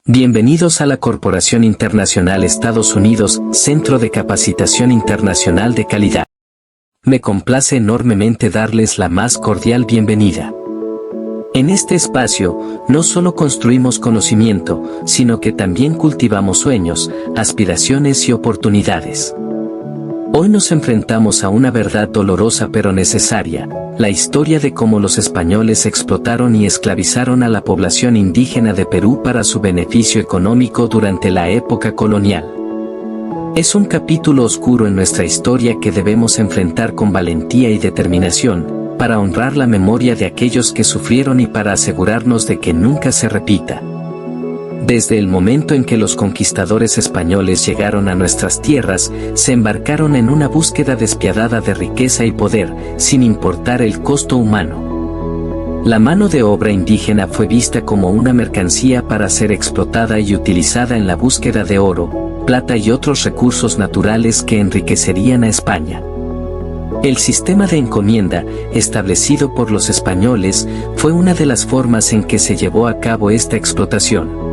Bienvenidos a la Corporación Internacional Estados Unidos, Centro de Capacitación Internacional de Calidad. Me complace enormemente darles la más cordial bienvenida. En este espacio, no solo construimos conocimiento, sino que también cultivamos sueños, aspiraciones y oportunidades. Hoy nos enfrentamos a una verdad dolorosa pero necesaria, la historia de cómo los españoles explotaron y esclavizaron a la población indígena de Perú para su beneficio económico durante la época colonial. Es un capítulo oscuro en nuestra historia que debemos enfrentar con valentía y determinación, para honrar la memoria de aquellos que sufrieron y para asegurarnos de que nunca se repita. Desde el momento en que los conquistadores españoles llegaron a nuestras tierras, se embarcaron en una búsqueda despiadada de riqueza y poder, sin importar el costo humano. La mano de obra indígena fue vista como una mercancía para ser explotada y utilizada en la búsqueda de oro, plata y otros recursos naturales que enriquecerían a España. El sistema de encomienda, establecido por los españoles, fue una de las formas en que se llevó a cabo esta explotación.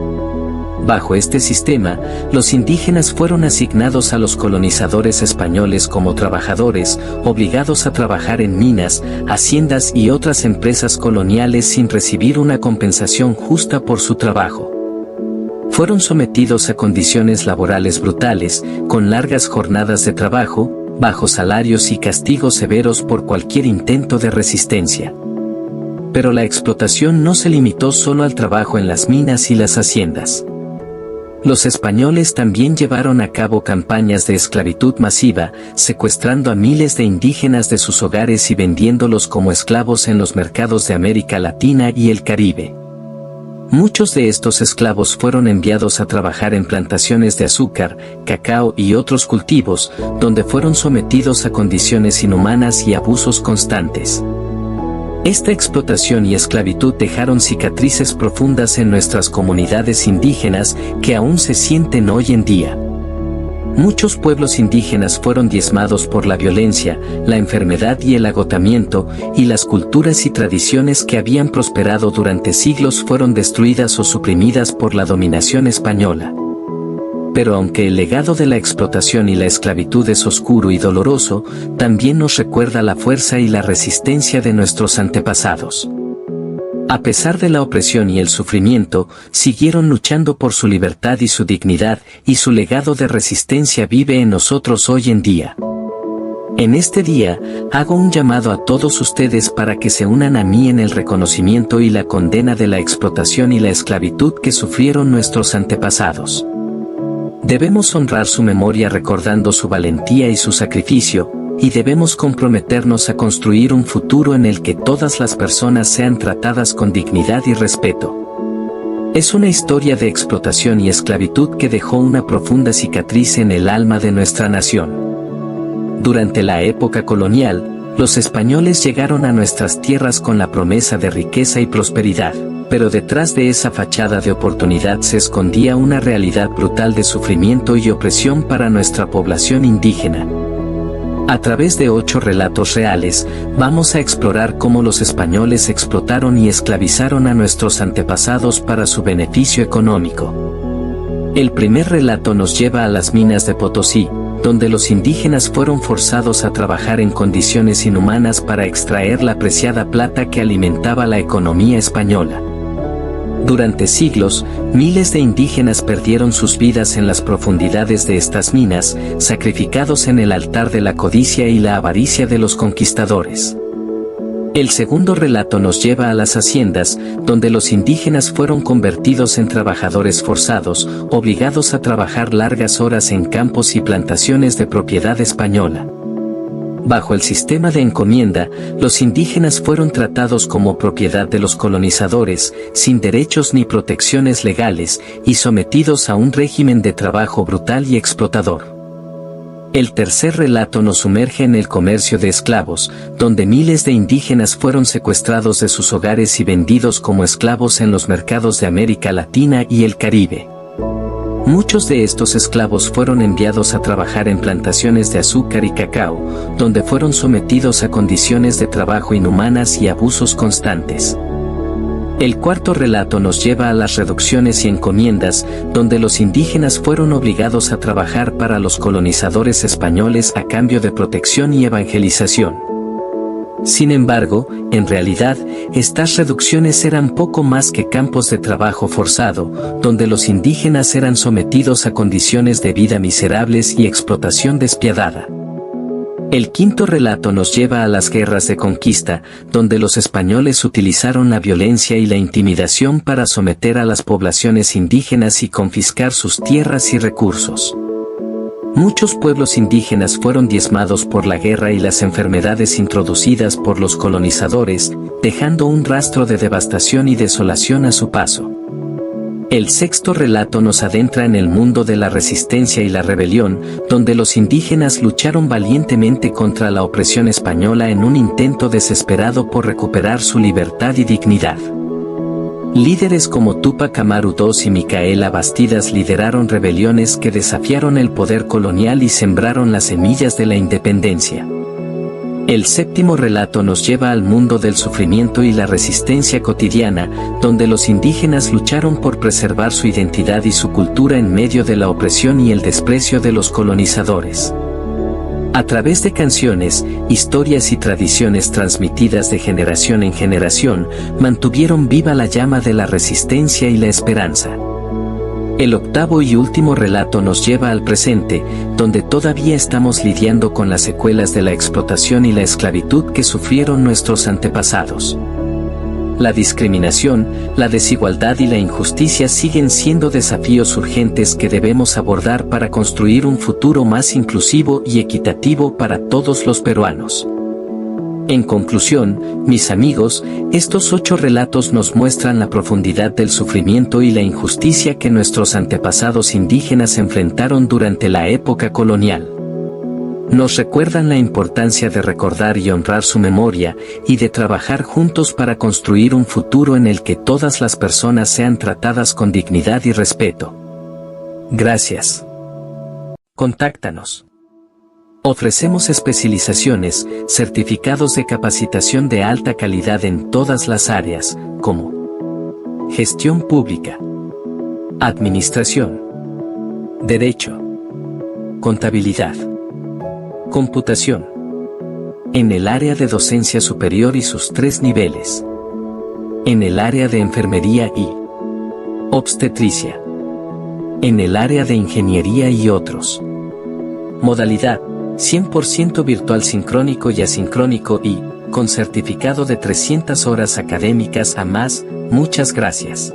Bajo este sistema, los indígenas fueron asignados a los colonizadores españoles como trabajadores, obligados a trabajar en minas, haciendas y otras empresas coloniales sin recibir una compensación justa por su trabajo. Fueron sometidos a condiciones laborales brutales, con largas jornadas de trabajo, bajos salarios y castigos severos por cualquier intento de resistencia. Pero la explotación no se limitó solo al trabajo en las minas y las haciendas. Los españoles también llevaron a cabo campañas de esclavitud masiva, secuestrando a miles de indígenas de sus hogares y vendiéndolos como esclavos en los mercados de América Latina y el Caribe. Muchos de estos esclavos fueron enviados a trabajar en plantaciones de azúcar, cacao y otros cultivos, donde fueron sometidos a condiciones inhumanas y abusos constantes. Esta explotación y esclavitud dejaron cicatrices profundas en nuestras comunidades indígenas que aún se sienten hoy en día. Muchos pueblos indígenas fueron diezmados por la violencia, la enfermedad y el agotamiento, y las culturas y tradiciones que habían prosperado durante siglos fueron destruidas o suprimidas por la dominación española. Pero aunque el legado de la explotación y la esclavitud es oscuro y doloroso, también nos recuerda la fuerza y la resistencia de nuestros antepasados. A pesar de la opresión y el sufrimiento, siguieron luchando por su libertad y su dignidad, y su legado de resistencia vive en nosotros hoy en día. En este día, hago un llamado a todos ustedes para que se unan a mí en el reconocimiento y la condena de la explotación y la esclavitud que sufrieron nuestros antepasados. Debemos honrar su memoria recordando su valentía y su sacrificio, y debemos comprometernos a construir un futuro en el que todas las personas sean tratadas con dignidad y respeto. Es una historia de explotación y esclavitud que dejó una profunda cicatriz en el alma de nuestra nación. Durante la época colonial, los españoles llegaron a nuestras tierras con la promesa de riqueza y prosperidad. Pero detrás de esa fachada de oportunidad se escondía una realidad brutal de sufrimiento y opresión para nuestra población indígena. A través de 8 relatos reales, vamos a explorar cómo los españoles explotaron y esclavizaron a nuestros antepasados para su beneficio económico. El primer relato nos lleva a las minas de Potosí, donde los indígenas fueron forzados a trabajar en condiciones inhumanas para extraer la preciada plata que alimentaba la economía española. Durante siglos, miles de indígenas perdieron sus vidas en las profundidades de estas minas, sacrificados en el altar de la codicia y la avaricia de los conquistadores. El segundo relato nos lleva a las haciendas, donde los indígenas fueron convertidos en trabajadores forzados, obligados a trabajar largas horas en campos y plantaciones de propiedad española. Bajo el sistema de encomienda, los indígenas fueron tratados como propiedad de los colonizadores, sin derechos ni protecciones legales, y sometidos a un régimen de trabajo brutal y explotador. El tercer relato nos sumerge en el comercio de esclavos, donde miles de indígenas fueron secuestrados de sus hogares y vendidos como esclavos en los mercados de América Latina y el Caribe. Muchos de estos esclavos fueron enviados a trabajar en plantaciones de azúcar y cacao, donde fueron sometidos a condiciones de trabajo inhumanas y abusos constantes. El cuarto relato nos lleva a las reducciones y encomiendas, donde los indígenas fueron obligados a trabajar para los colonizadores españoles a cambio de protección y evangelización. Sin embargo, en realidad, estas reducciones eran poco más que campos de trabajo forzado, donde los indígenas eran sometidos a condiciones de vida miserables y explotación despiadada. El quinto relato nos lleva a las guerras de conquista, donde los españoles utilizaron la violencia y la intimidación para someter a las poblaciones indígenas y confiscar sus tierras y recursos. Muchos pueblos indígenas fueron diezmados por la guerra y las enfermedades introducidas por los colonizadores, dejando un rastro de devastación y desolación a su paso. El sexto relato nos adentra en el mundo de la resistencia y la rebelión, donde los indígenas lucharon valientemente contra la opresión española en un intento desesperado por recuperar su libertad y dignidad. Líderes como Túpac Amaru II y Micaela Bastidas lideraron rebeliones que desafiaron el poder colonial y sembraron las semillas de la independencia. El séptimo relato nos lleva al mundo del sufrimiento y la resistencia cotidiana, donde los indígenas lucharon por preservar su identidad y su cultura en medio de la opresión y el desprecio de los colonizadores. A través de canciones, historias y tradiciones transmitidas de generación en generación, mantuvieron viva la llama de la resistencia y la esperanza. El octavo y último relato nos lleva al presente, donde todavía estamos lidiando con las secuelas de la explotación y la esclavitud que sufrieron nuestros antepasados. La discriminación, la desigualdad y la injusticia siguen siendo desafíos urgentes que debemos abordar para construir un futuro más inclusivo y equitativo para todos los peruanos. En conclusión, mis amigos, estos 8 relatos nos muestran la profundidad del sufrimiento y la injusticia que nuestros antepasados indígenas enfrentaron durante la época colonial. Nos recuerdan la importancia de recordar y honrar su memoria, y de trabajar juntos para construir un futuro en el que todas las personas sean tratadas con dignidad y respeto. Gracias. Contáctanos. Ofrecemos especializaciones, certificados de capacitación de alta calidad en todas las áreas, como gestión pública, administración, derecho, contabilidad, computación, en el área de docencia superior y sus 3 niveles, en el área de enfermería y obstetricia, en el área de ingeniería y otros. Modalidad: 100% virtual sincrónico y asincrónico y, con certificado de 300 horas académicas a más. Muchas gracias.